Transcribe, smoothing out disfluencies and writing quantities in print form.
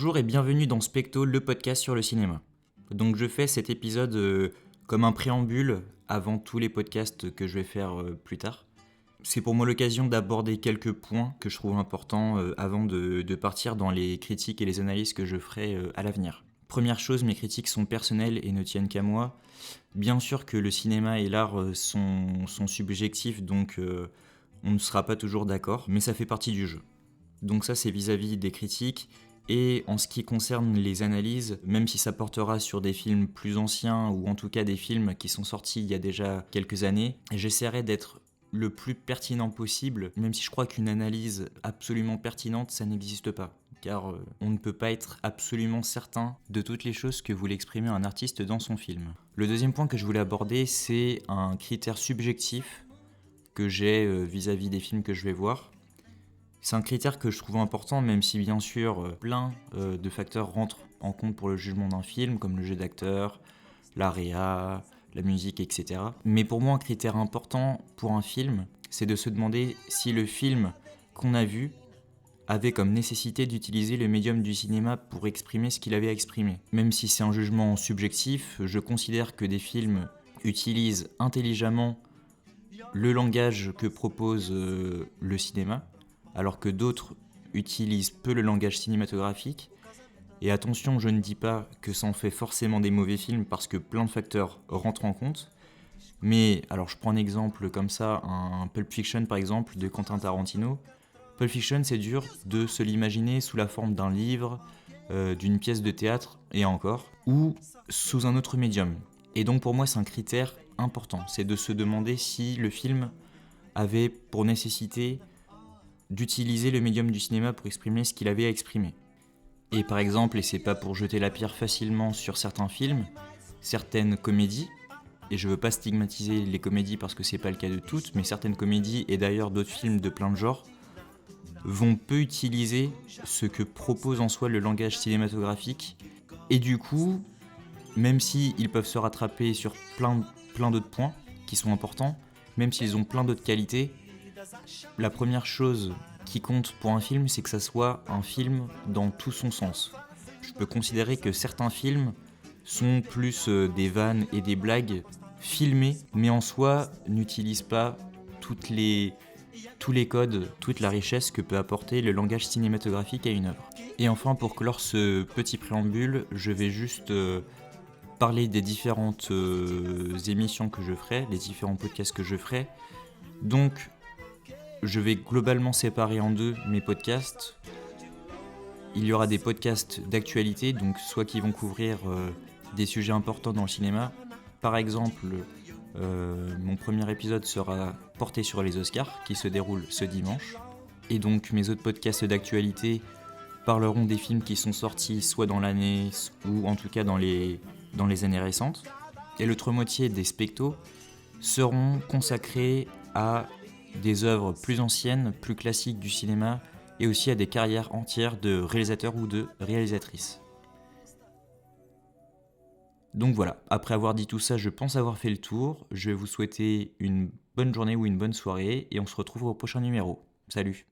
Bonjour et bienvenue dans Specto, le podcast sur le cinéma. Donc je fais cet épisode comme un préambule avant tous les podcasts que je vais faire plus tard. C'est pour moi l'occasion d'aborder quelques points que je trouve importants avant de partir dans les critiques et les analyses que je ferai à l'avenir. Première chose, mes critiques sont personnelles et ne tiennent qu'à moi. Bien sûr que le cinéma et l'art sont subjectifs, donc on ne sera pas toujours d'accord, mais ça fait partie du jeu. Donc ça c'est vis-à-vis des critiques. Et en ce qui concerne les analyses, même si ça portera sur des films plus anciens ou en tout cas des films qui sont sortis il y a déjà quelques années, j'essaierai d'être le plus pertinent possible, même si je crois qu'une analyse absolument pertinente, ça n'existe pas. Car on ne peut pas être absolument certain de toutes les choses que voulait exprimer un artiste dans son film. Le deuxième point que je voulais aborder, c'est un critère subjectif que j'ai vis-à-vis des films que je vais voir. C'est un critère que je trouve important, même si bien sûr plein de facteurs rentrent en compte pour le jugement d'un film, comme le jeu d'acteur, la réa, la musique, etc. Mais pour moi, un critère important pour un film, c'est de se demander si le film qu'on a vu avait comme nécessité d'utiliser le médium du cinéma pour exprimer ce qu'il avait à exprimer. Même si c'est un jugement subjectif, je considère que des films utilisent intelligemment le langage que propose le cinéma, alors que d'autres utilisent peu le langage cinématographique. Et attention, je ne dis pas que ça en fait forcément des mauvais films parce que plein de facteurs rentrent en compte. Mais, alors je prends un exemple comme ça, un Pulp Fiction par exemple de Quentin Tarantino. Pulp Fiction, c'est dur de se l'imaginer sous la forme d'un livre, d'une pièce de théâtre, et encore, ou sous un autre médium. Et donc pour moi c'est un critère important, c'est de se demander si le film avait pour nécessité d'utiliser le médium du cinéma pour exprimer ce qu'il avait à exprimer. Et par exemple, et c'est pas pour jeter la pierre facilement sur certains films, certaines comédies, et je veux pas stigmatiser les comédies parce que c'est pas le cas de toutes, mais certaines comédies et d'ailleurs d'autres films de plein de genres vont peu utiliser ce que propose en soi le langage cinématographique, et du coup, même s'ils peuvent se rattraper sur plein d'autres points qui sont importants, même s'ils ont plein d'autres qualités, la première chose qui compte pour un film, c'est que ça soit un film dans tout son sens. Je peux considérer que certains films sont plus des vannes et des blagues filmées, mais en soi n'utilisent pas tous les codes, toute la richesse que peut apporter le langage cinématographique à une œuvre. Et enfin, pour clore ce petit préambule, je vais juste parler des différentes émissions que je ferai, les différents podcasts que je ferai. Donc, je vais globalement séparer en deux mes podcasts. Il y aura des podcasts d'actualité, donc soit qui vont couvrir des sujets importants dans le cinéma. Par exemple, mon premier épisode sera porté sur les Oscars, qui se déroulent ce dimanche. Et donc mes autres podcasts d'actualité parleront des films qui sont sortis soit dans l'année, ou en tout cas dans les années récentes. Et l'autre moitié des spectos seront consacrés à des œuvres plus anciennes, plus classiques du cinéma, et aussi à des carrières entières de réalisateurs ou de réalisatrices. Donc voilà, après avoir dit tout ça, je pense avoir fait le tour. Je vais vous souhaiter une bonne journée ou une bonne soirée, et on se retrouve au prochain numéro. Salut!